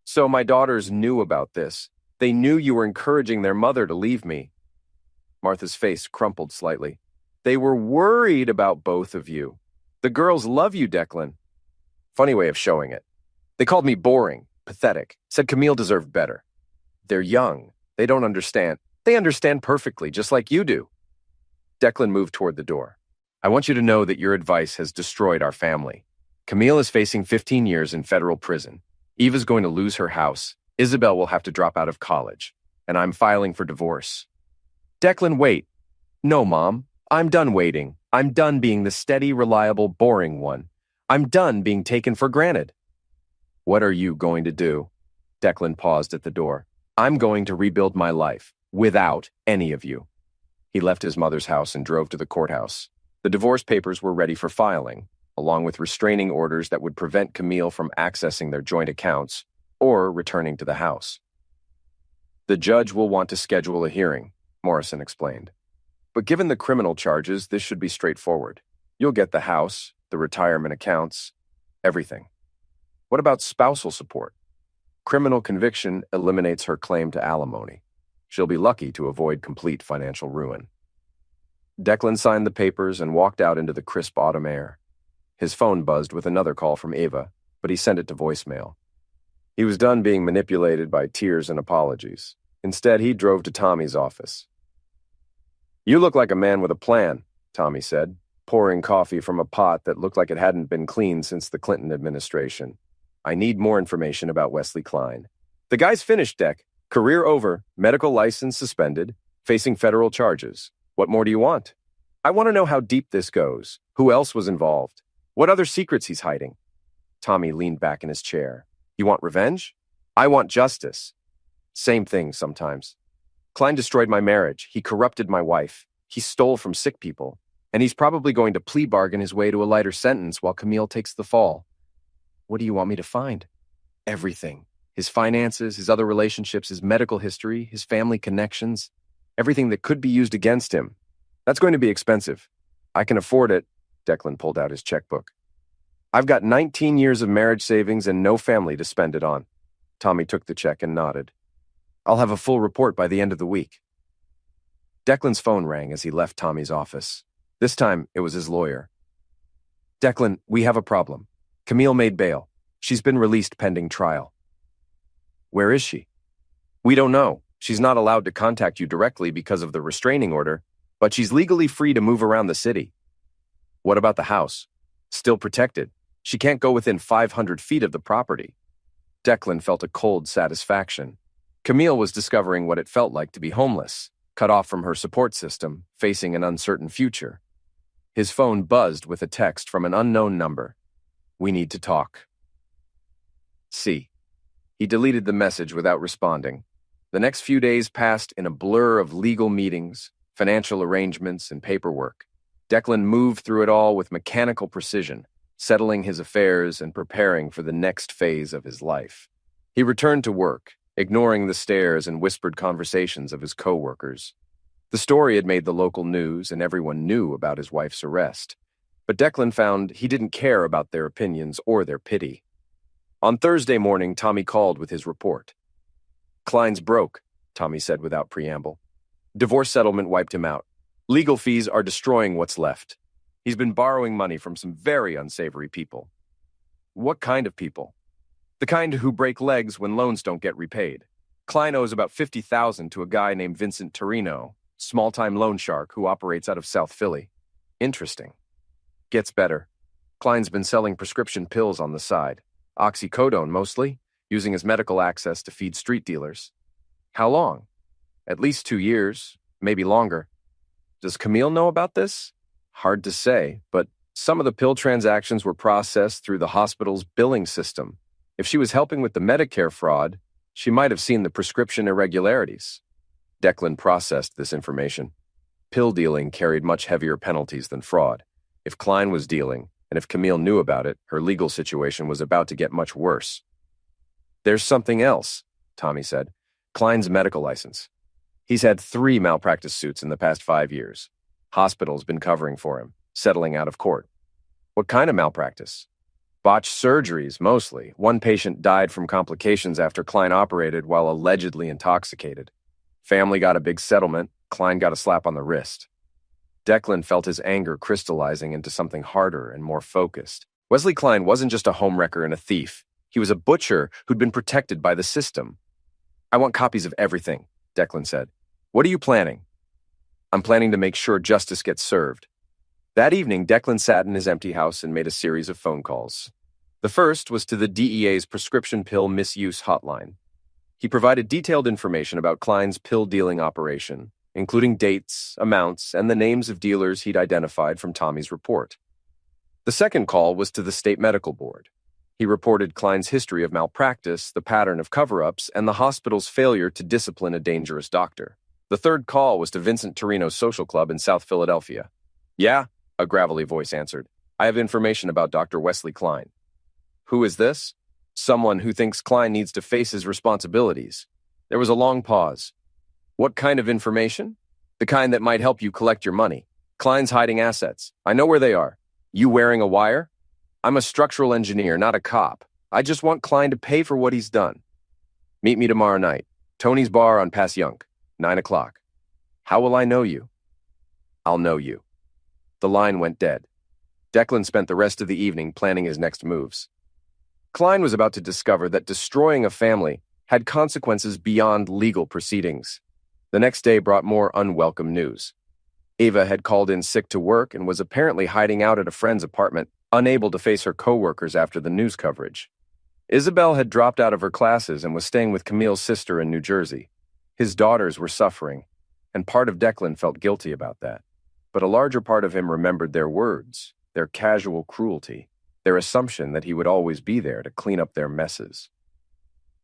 B: So my daughters knew about this. They knew you were encouraging their mother to leave me. Martha's face crumpled slightly. They were worried about both of you. The girls love you, Declan. Funny way of showing it. They called me boring, pathetic, said Camille deserved better. They're young. They don't understand. They understand perfectly, just like you do. Declan moved toward the door. I want you to know that your advice has destroyed our family. Camille is facing 15 years in federal prison. Eva's going to lose her house. Isabel will have to drop out of college. And I'm filing for divorce. Declan, wait. No, Mom. I'm done waiting. I'm done being the steady, reliable, boring one. I'm done being taken for granted. What are you going to do? Declan paused at the door. I'm going to rebuild my life without any of you. He left his mother's house and drove to the courthouse. The divorce papers were ready for filing, along with restraining orders that would prevent Camille from accessing their joint accounts or returning to the house. The judge will want to schedule a hearing, Morrison explained. But given the criminal charges, this should be straightforward. You'll get the house, the retirement accounts, everything. What about spousal support? Criminal conviction eliminates her claim to alimony. She'll be lucky to avoid complete financial ruin. Declan signed the papers and walked out into the crisp autumn air. His phone buzzed with another call from Ava. but he sent it to voicemail. He was done being manipulated by tears and apologies. Instead, he drove to Tommy's office. "You look like a man with a plan," Tommy said, pouring coffee from a pot that looked like it hadn't been cleaned since the Clinton administration. "I need more information about Wesley Klein." "The guy's finished, Deck. Career over, medical license suspended, facing federal charges. What more do you want?" "I want to know how deep this goes, who else was involved, what other secrets he's hiding." Tommy leaned back in his chair. "You want revenge?" "I want justice." "Same thing sometimes. Klein destroyed my marriage. He corrupted my wife. He stole from sick people. And he's probably going to plea bargain his way to a lighter sentence while Camille takes the fall." "What do you want me to find?" "Everything. His finances, his other relationships, his medical history, his family connections. Everything that could be used against him. That's going to be expensive." "I can afford it." Declan pulled out his checkbook. "I've got 19 years of marriage savings and no family to spend it on." Tommy took the check and nodded. "I'll have a full report by the end of the week." Declan's phone rang as he left Tommy's office. This time, it was his lawyer. "Declan, we have a problem. Camille made bail. She's been released pending trial." "Where is she?" "We don't know. She's not allowed to contact you directly because of the restraining order, but she's legally free to move around the city." "What about the house?" "Still protected. She can't go within 500 feet of the property." Declan felt a cold satisfaction. Camille was discovering what it felt like to be homeless, cut off from her support system, facing an uncertain future. His phone buzzed with a text from an unknown number. "We need to talk." See. He deleted the message without responding. The next few days passed in a blur of legal meetings, financial arrangements, and paperwork. Declan moved through it all with mechanical precision, settling his affairs and preparing for the next phase of his life. He returned to work, ignoring the stares and whispered conversations of his co-workers. The story had made the local news and everyone knew about his wife's arrest. But Declan found he didn't care about their opinions or their pity. On Thursday morning, Tommy called with his report. "Klein's broke," Tommy said without preamble. "Divorce settlement wiped him out. Legal fees are destroying what's left. He's been borrowing money from some very unsavory people." "What kind of people?" "The kind who break legs when loans don't get repaid. Klein owes about $50,000 to a guy named Vincent Torino, small-time loan shark who operates out of South Philly." "Interesting." "Gets better. Klein's been selling prescription pills on the side. Oxycodone mostly, using his medical access to feed street dealers." "How long?" "At least 2 years, maybe longer." "Does Camille know about this?" "Hard to say, but some of the pill transactions were processed through the hospital's billing system. If she was helping with the Medicare fraud, she might have seen the prescription irregularities." Declan processed this information. Pill dealing carried much heavier penalties than fraud. If Klein was dealing, and if Camille knew about it, her legal situation was about to get much worse. "There's something else," Tommy said. "Klein's medical license. He's had 3 malpractice suits in the past 5 years. Hospital's been covering for him, settling out of court." "What kind of malpractice?" "Botched surgeries, mostly. One patient died from complications after Klein operated while allegedly intoxicated. Family got a big settlement. Klein got a slap on the wrist." Declan felt his anger crystallizing into something harder and more focused. Wesley Klein wasn't just a homewrecker and a thief. He was a butcher who'd been protected by the system. "I want copies of everything," Declan said. "What are you planning?" "I'm planning to make sure justice gets served." That evening, Declan sat in his empty house and made a series of phone calls. The first was to the DEA's prescription pill misuse hotline. He provided detailed information about Klein's pill-dealing operation, including dates, amounts, and the names of dealers he'd identified from Tommy's report. The second call was to the state medical board. He reported Klein's history of malpractice, the pattern of cover-ups, and the hospital's failure to discipline a dangerous doctor. The third call was to Vincent Torino's social club in South Philadelphia. "Yeah," a gravelly voice answered. "I have information about Dr. Wesley Klein." "Who is this?" "Someone who thinks Klein needs to face his responsibilities." There was a long pause. "What kind of information?" "The kind that might help you collect your money. Klein's hiding assets. I know where they are." "You wearing a wire?" "I'm a structural engineer, not a cop. I just want Klein to pay for what he's done." "Meet me tomorrow night. Tony's Bar on Passyunk, 9 o'clock. "How will I know you?" "I'll know you." The line went dead. Declan spent the rest of the evening planning his next moves. Klein was about to discover that destroying a family had consequences beyond legal proceedings. The next day brought more unwelcome news. Ava had called in sick to work and was apparently hiding out at a friend's apartment, unable to face her coworkers after the news coverage. Isabel had dropped out of her classes and was staying with Camille's sister in New Jersey. His daughters were suffering, and part of Declan felt guilty about that. But a larger part of him remembered their words, their casual cruelty, their assumption that he would always be there to clean up their messes.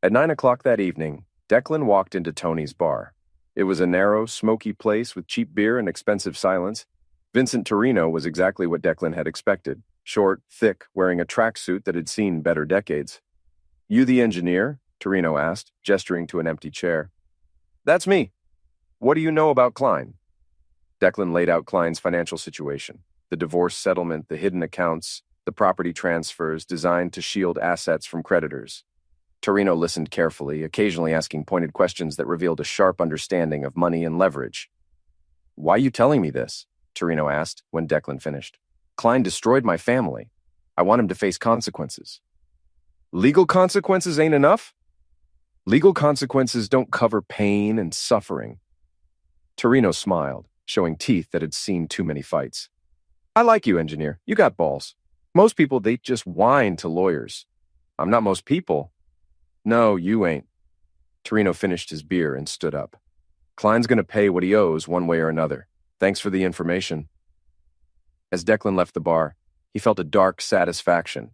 B: At 9 o'clock that evening, Declan walked into Tony's bar. It was a narrow, smoky place with cheap beer and expensive silence. Vincent Torino was exactly what Declan had expected, short, thick, wearing a tracksuit that had seen better decades. "You the engineer?" Torino asked, gesturing to an empty chair. "That's me. What do you know about Klein?" Declan laid out Klein's financial situation, the divorce settlement, the hidden accounts, the property transfers designed to shield assets from creditors. Torino listened carefully, occasionally asking pointed questions that revealed a sharp understanding of money and leverage. "Why are you telling me this?" Torino asked when Declan finished. "Klein destroyed my family. I want him to face consequences." "Legal consequences ain't enough?" "Legal consequences don't cover pain and suffering." Torino smiled, showing teeth that had seen too many fights. "I like you, engineer. You got balls. Most people, they just whine to lawyers. I'm not most people." "No, you ain't." Torino finished his beer and stood up. "Klein's going to pay what he owes one way or another. Thanks for the information." As Declan left the bar, he felt a dark satisfaction.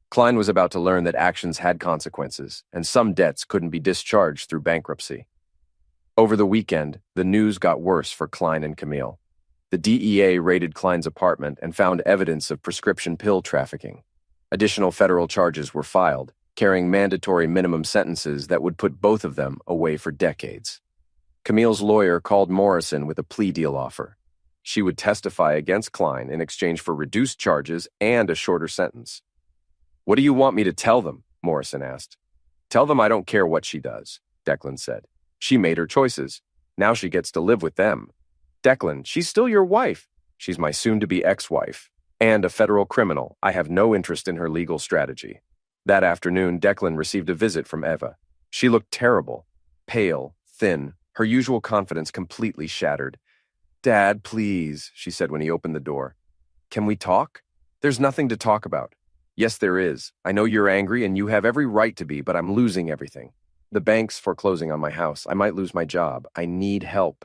B: Klein was about to learn that actions had consequences, and some debts couldn't be discharged through bankruptcy. Over the weekend, the news got worse for Klein and Camille. The DEA raided Klein's apartment and found evidence of prescription pill trafficking. Additional federal charges were filed, carrying mandatory minimum sentences that would put both of them away for decades. Camille's lawyer called Morrison with a plea deal offer. She would testify against Klein in exchange for reduced charges and a shorter sentence. "What do you want me to tell them?" Morrison asked. "Tell them I don't care what she does," Declan said. "She made her choices. Now she gets to live with them." "Declan, she's still your wife." "She's my soon-to-be ex-wife. And a federal criminal. I have no interest in her legal strategy." That afternoon, Declan received a visit from Eva. She looked terrible, pale, thin, her usual confidence completely shattered. "Dad, please," she said when he opened the door. "Can we talk?" "There's nothing to talk about." "Yes, there is. I know you're angry and you have every right to be, but I'm losing everything. The bank's foreclosing on my house. I might lose my job. I need help."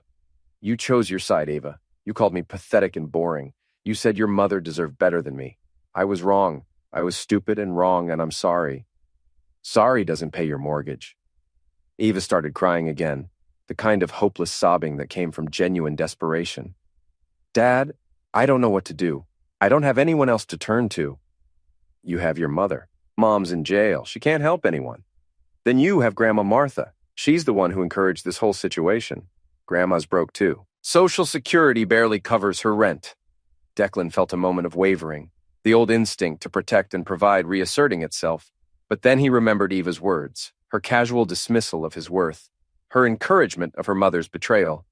B: "You chose your side, Ava. You called me pathetic and boring. You said your mother deserved better than me. I was wrong. I was stupid and wrong, and I'm sorry." "Sorry doesn't pay your mortgage." Eva started crying again, the kind of hopeless sobbing that came from genuine desperation. "Dad, I don't know what to do. I don't have anyone else to turn to." "You have your mother. Mom's in jail. She can't help anyone." "Then you have Grandma Martha. She's the one who encouraged this whole situation. Grandma's broke too. Social Security barely covers her rent." Declan felt a moment of wavering, the old instinct to protect and provide reasserting itself. But then he remembered Eva's words, her casual dismissal of his worth, her encouragement of her mother's betrayal.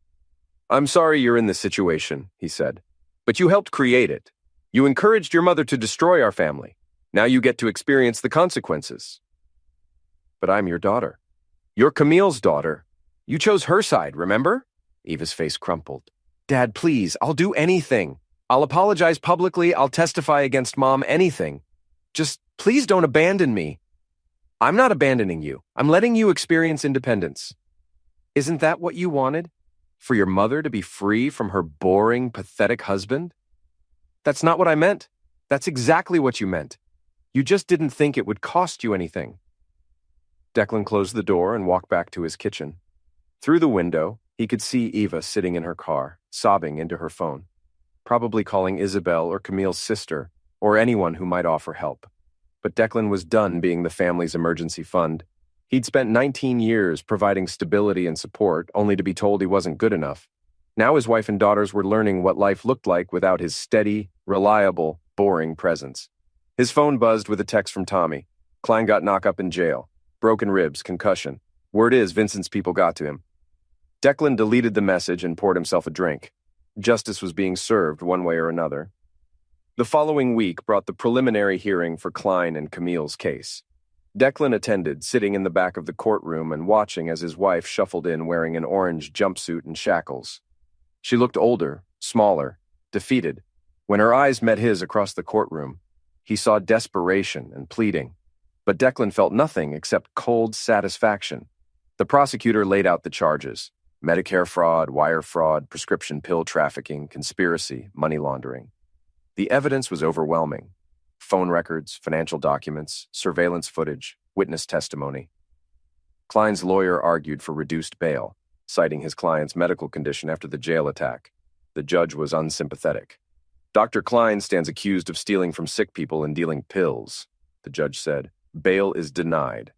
B: "I'm sorry you're in this situation," he said, "but you helped create it. You encouraged your mother to destroy our family. Now you get to experience the consequences." "But I'm your daughter." "You're Camille's daughter. You chose her side, remember?" Eva's face crumpled. "Dad, please, I'll do anything. I'll apologize publicly, I'll testify against Mom, anything. Just please don't abandon me." "I'm not abandoning you. I'm letting you experience independence." "Isn't that what you wanted? For your mother to be free from her boring, pathetic husband?" "That's not what I meant. That's exactly what you meant. You just didn't think it would cost you anything." Declan closed the door and walked back to his kitchen. Through the window, he could see Eva sitting in her car, sobbing into her phone, probably calling Isabel or Camille's sister, or anyone who might offer help. But Declan was done being the family's emergency fund. He'd spent 19 years providing stability and support, only to be told he wasn't good enough. Now his wife and daughters were learning what life looked like without his steady, reliable, boring presence. His phone buzzed with a text from Tommy. Klein got knocked up in jail. Broken ribs, concussion. Word is Vincent's people got to him. Declan deleted the message and poured himself a drink. Justice was being served one way or another. The following week brought the preliminary hearing for Klein and Camille's case. Declan attended, sitting in the back of the courtroom and watching as his wife shuffled in wearing an orange jumpsuit and shackles. She looked older, smaller, defeated. When her eyes met his across the courtroom, he saw desperation and pleading. But Declan felt nothing except cold satisfaction. The prosecutor laid out the charges: Medicare fraud, wire fraud, prescription pill trafficking, conspiracy, money laundering. The evidence was overwhelming. Phone records, financial documents, surveillance footage, witness testimony. Klein's lawyer argued for reduced bail, citing his client's medical condition after the jail attack. The judge was unsympathetic. Dr. Klein stands accused of stealing from sick people and dealing pills, the judge said. Bail is denied.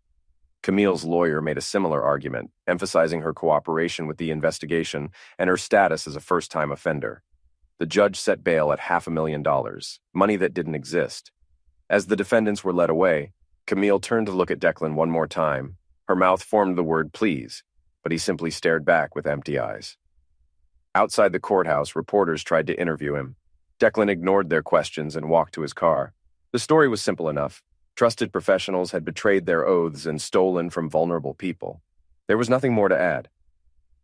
B: Camille's lawyer made a similar argument, emphasizing her cooperation with the investigation and her status as a first-time offender. The judge set bail at $500,000, money that didn't exist. As the defendants were led away, Camille turned to look at Declan one more time. Her mouth formed the word please, but he simply stared back with empty eyes. Outside the courthouse, reporters tried to interview him. Declan ignored their questions and walked to his car. The story was simple enough. Trusted professionals had betrayed their oaths and stolen from vulnerable people. There was nothing more to add.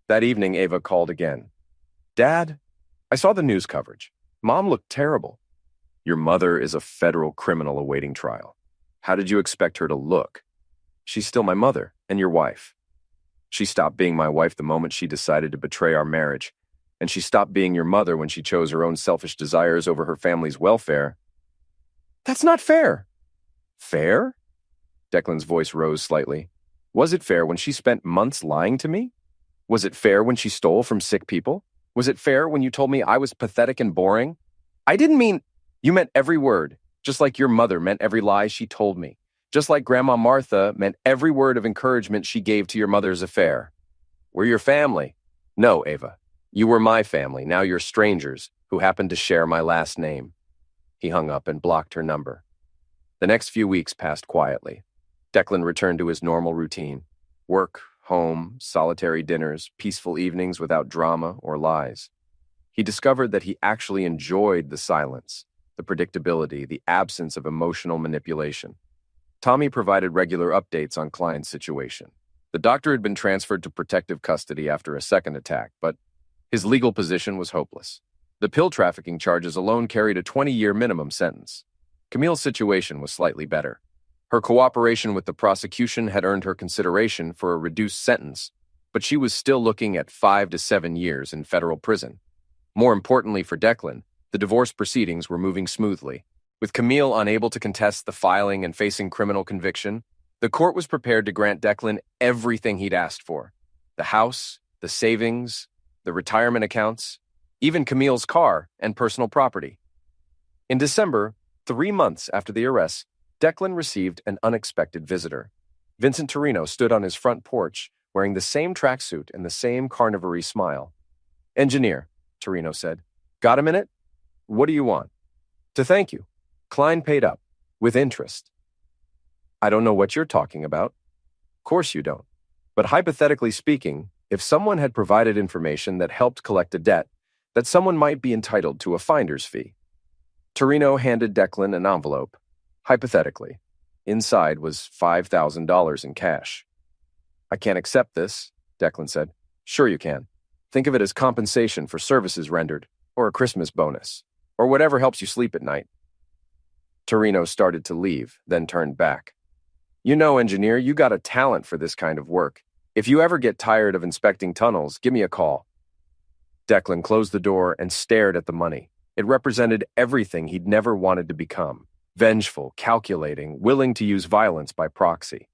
B: That evening, Ava called again. "Dad, I saw the news coverage. Mom looked terrible." "Your mother is a federal criminal awaiting trial. How did you expect her to look?" "She's still my mother and your wife." "She stopped being my wife the moment she decided to betray our marriage, and she stopped being your mother when she chose her own selfish desires over her family's welfare." "That's not fair." "Fair?" Declan's voice rose slightly. "Was it fair when she spent months lying to me? Was it fair when she stole from sick people? Was it fair when you told me I was pathetic and boring? I didn't mean... You meant every word, just like your mother meant every lie she told me. Just like Grandma Martha meant every word of encouragement she gave to your mother's affair. We're your family." "No, Ava. You were my family. Now you're strangers who happen to share my last name." He hung up and blocked her number. The next few weeks passed quietly. Declan returned to his normal routine: work, home, solitary dinners, peaceful evenings without drama or lies. He discovered that he actually enjoyed the silence, the predictability, the absence of emotional manipulation. Tommy provided regular updates on Klein's situation. The doctor had been transferred to protective custody after a second attack, but his legal position was hopeless. The pill trafficking charges alone carried a 20-year minimum sentence. Camille's situation was slightly better. Her cooperation with the prosecution had earned her consideration for a reduced sentence, but she was still looking at 5 to 7 years in federal prison. More importantly for Declan, the divorce proceedings were moving smoothly. With Camille unable to contest the filing and facing criminal conviction, the court was prepared to grant Declan everything he'd asked for: the house, the savings, the retirement accounts, even Camille's car and personal property. In December, 3 months after the arrest, Declan received an unexpected visitor. Vincent Torino stood on his front porch wearing the same tracksuit and the same carnivory smile. "Engineer," Torino said. "Got a minute? What do you want?" "To thank you. Klein paid up, with interest." "I don't know what you're talking about." "Of course you don't. But hypothetically speaking, if someone had provided information that helped collect a debt, that someone might be entitled to a finder's fee." Torino handed Declan an envelope. Hypothetically. Inside was $5,000 in cash. "I can't accept this," Declan said. "Sure you can. Think of it as compensation for services rendered, or a Christmas bonus, or whatever helps you sleep at night." Torino started to leave, then turned back. "You know, engineer, you got a talent for this kind of work. If you ever get tired of inspecting tunnels, give me a call." Declan closed the door and stared at the money. It represented everything he'd never wanted to become: vengeful, calculating, willing to use violence by proxy.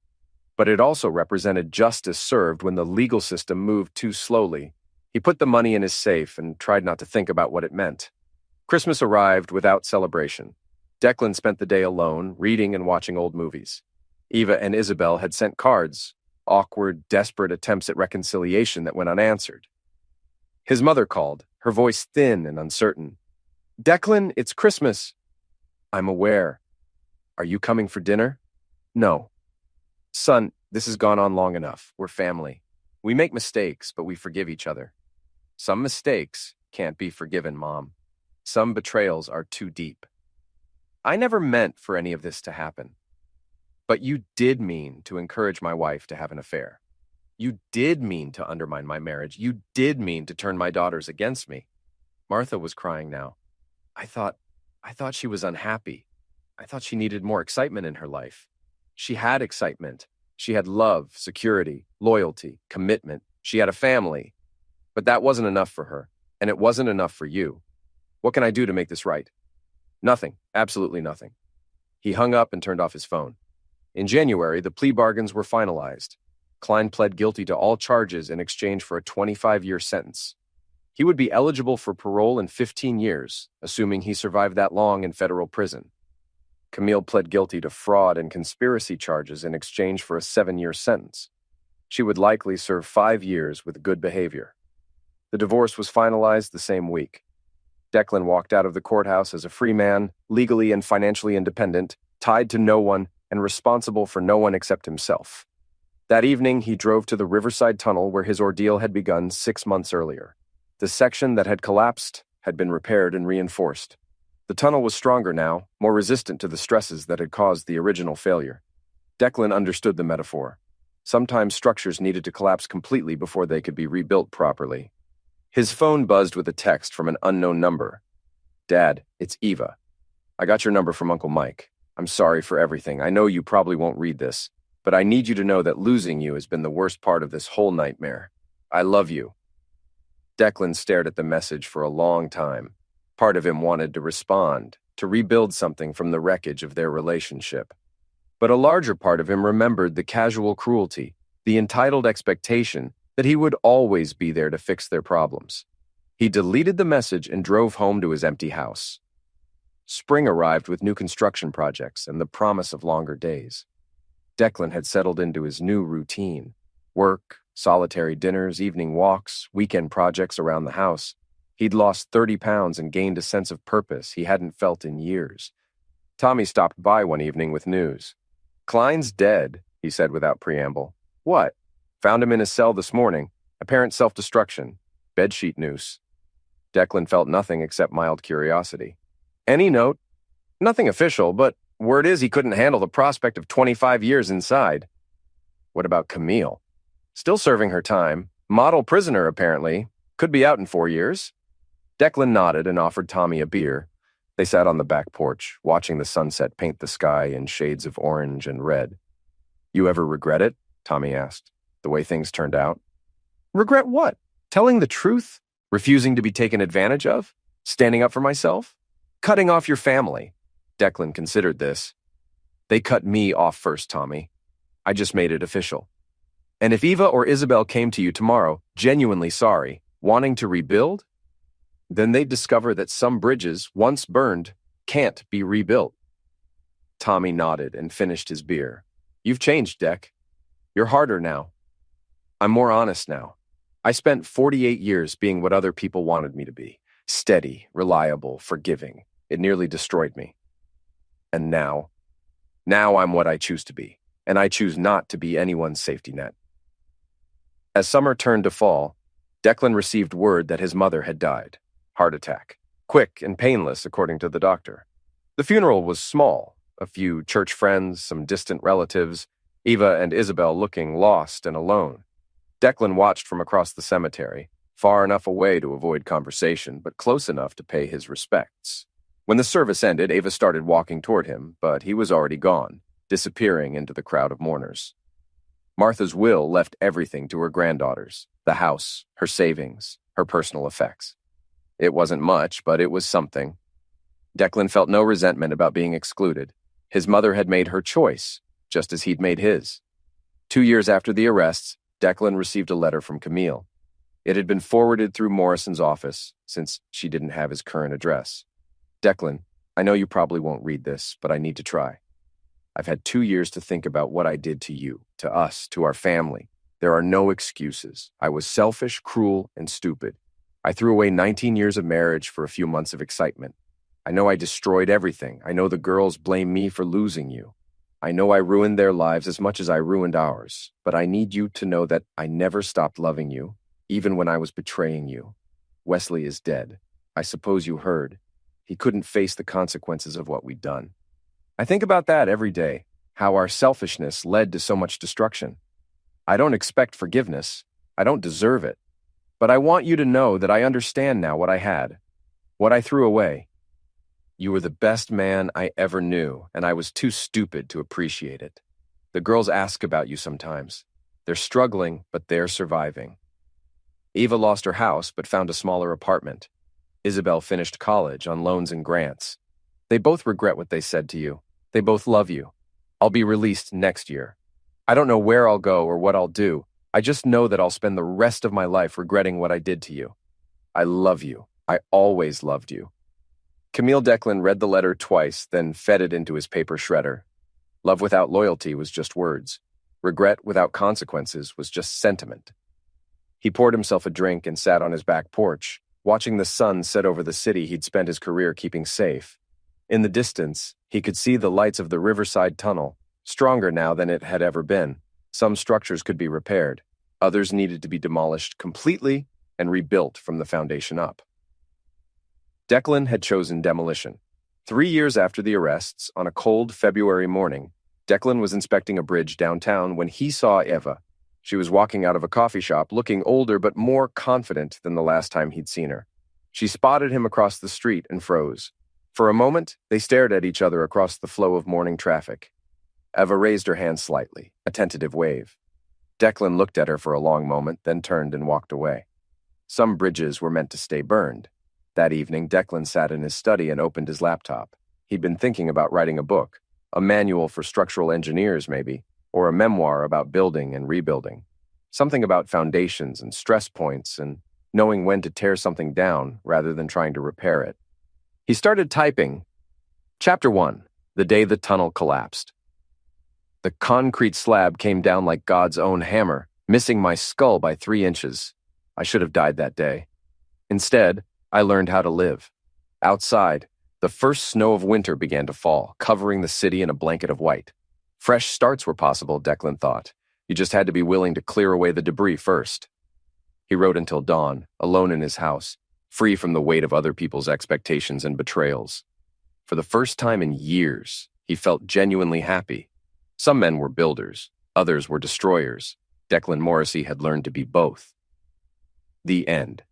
B: But it also represented justice served when the legal system moved too slowly. He put the money in his safe and tried not to think about what it meant. Christmas arrived without celebration. Declan spent the day alone, reading and watching old movies. Eva and Isabel had sent cards, awkward, desperate attempts at reconciliation that went unanswered. His mother called, her voice thin and uncertain. "Declan, it's Christmas." "I'm aware. Are you coming for dinner?" "No." "Son, this has gone on long enough. We're family. We make mistakes, but we forgive each other." "Some mistakes can't be forgiven, Mom. Some betrayals are too deep." "I never meant for any of this to happen." But you did mean to encourage my wife to have an affair. You did mean to undermine my marriage. You did mean to turn my daughters against me." Martha was crying now. I thought, I thought she was unhappy. I thought she needed more excitement in her life. She had excitement. She had love, security, loyalty, commitment. She had a family. But that wasn't enough for her, and it wasn't enough for you. What can I do to make this right? Nothing, absolutely nothing. He hung up and turned off his phone. In January, the plea bargains were finalized. Klein pled guilty to all charges in exchange for a 25-year sentence. He would be eligible for parole in 15 years, assuming he survived that long in federal prison. Camille pled guilty to fraud and conspiracy charges in exchange for a 7-year sentence. She would likely serve 5 years with good behavior. The divorce was finalized the same week. Declan walked out of the courthouse as a free man, legally and financially independent, tied to no one, and responsible for no one except himself. That evening, he drove to the Riverside Tunnel where his ordeal had begun 6 months earlier. The section that had collapsed had been repaired and reinforced. The tunnel was stronger now, more resistant to the stresses that had caused the original failure. Declan understood the metaphor. Sometimes structures needed to collapse completely before they could be rebuilt properly. His phone buzzed with a text from an unknown number. "Dad, it's Eva. I got your number from Uncle Mike. I'm sorry for everything. I know you probably won't read this, but I need you to know that losing you has been the worst part of this whole nightmare. I love you." Declan stared at the message for a long time. Part of him wanted to respond, to rebuild something from the wreckage of their relationship. But a larger part of him remembered the casual cruelty, the entitled expectation that he would always be there to fix their problems. He deleted the message and drove home to his empty house. Spring arrived with new construction projects and the promise of longer days. Declan had settled into his new routine: work, solitary dinners, evening walks, weekend projects around the house. He'd lost 30 pounds and gained a sense of purpose he hadn't felt in years. Tommy stopped by one evening with news. "Klein's dead," he said without preamble. "What?" "Found him in his cell this morning. Apparent self-destruction. Bedsheet noose." Declan felt nothing except mild curiosity. "Any note?" "Nothing official, but word is he couldn't handle the prospect of 25 years inside." "What about Camille?" "Still serving her time. Model prisoner, apparently. Could be out in 4 years." Declan nodded and offered Tommy a beer. They sat on the back porch, watching the sunset paint the sky in shades of orange and red. "You ever regret it?" Tommy asked. "The way things turned out?" "Regret what? Telling the truth? Refusing to be taken advantage of? Standing up for myself? Cutting off your family?" Declan considered this. "They cut me off first, Tommy. I just made it official. And if Eva or Isabel came to you tomorrow, genuinely sorry, wanting to rebuild, then they'd discover that some bridges, once burned, can't be rebuilt." Tommy nodded and finished his beer. "You've changed, Deck. You're harder now. I'm more honest now. I spent 48 years being what other people wanted me to be. Steady, reliable, forgiving. It nearly destroyed me. And now I'm what I choose to be, and I choose not to be anyone's safety net." As summer turned to fall, Declan received word that his mother had died. Heart attack. Quick and painless, according to the doctor. The funeral was small. A few church friends, some distant relatives, Eva and Isabel looking lost and alone. Declan watched from across the cemetery, far enough away to avoid conversation, but close enough to pay his respects. When the service ended, Eva started walking toward him, but he was already gone, disappearing into the crowd of mourners. Martha's will left everything to her granddaughters: the house, her savings, her personal effects. It wasn't much, but it was something. Declan felt no resentment about being excluded. His mother had made her choice, just as he'd made his. 2 years after the arrests, Declan received a letter from Camille. It had been forwarded through Morrison's office, since she didn't have his current address. "Declan, I know you probably won't read this, but I need to try. I've had 2 years to think about what I did to you, to us, to our family. There are no excuses. I was selfish, cruel, and stupid. I threw away 19 years of marriage for a few months of excitement. I know I destroyed everything. I know the girls blame me for losing you. I know I ruined their lives as much as I ruined ours, but I need you to know that I never stopped loving you, even when I was betraying you. Wesley is dead. I suppose you heard. He couldn't face the consequences of what we'd done. I think about that every day. how our selfishness led to so much destruction. I don't expect forgiveness. I don't deserve it. But I want you to know that I understand now what I had, what I threw away. You were the best man I ever knew, and I was too stupid to appreciate it. The girls ask about you sometimes. They're struggling, but they're surviving. Eva lost her house, but found a smaller apartment. Isabel finished college on loans and grants. They both regret what they said to you. They both love you. I'll be released next year. I don't know where I'll go or what I'll do. I just know that I'll spend the rest of my life regretting what I did to you. I love you. I always loved you. Camille Declan read the letter twice, then fed it into his paper shredder. Love without loyalty was just words. Regret without consequences was just sentiment. He poured himself a drink and sat on his back porch, watching the sun set over the city he'd spent his career keeping safe. In the distance, he could see the lights of the Riverside Tunnel, stronger now than it had ever been. Some structures could be repaired. Others needed to be demolished completely and rebuilt from the foundation up. Declan had chosen demolition. 3 years after the arrests, on a cold February morning, Declan was inspecting a bridge downtown when he saw Eva. She was walking out of a coffee shop, looking older but more confident than the last time he'd seen her. She spotted him across the street and froze. For a moment, they stared at each other across the flow of morning traffic. Eva raised her hand slightly, a tentative wave. Declan looked at her for a long moment, then turned and walked away. Some bridges were meant to stay burned. That evening, Declan sat in his study and opened his laptop. He'd been thinking about writing a book, a manual for structural engineers maybe, or a memoir about building and rebuilding. Something about foundations and stress points and knowing when to tear something down rather than trying to repair it. He started typing. Chapter 1. The Day the Tunnel Collapsed. The concrete slab came down like God's own hammer, missing my skull by 3 inches. I should have died that day. Instead, I learned how to live. Outside, the first snow of winter began to fall, covering the city in a blanket of white. Fresh starts were possible, Declan thought. You just had to be willing to clear away the debris first. He wrote until dawn, alone in his house, free from the weight of other people's expectations and betrayals. For the first time in years, he felt genuinely happy. Some men were builders, others were destroyers. Declan Morrissey had learned to be both. The end.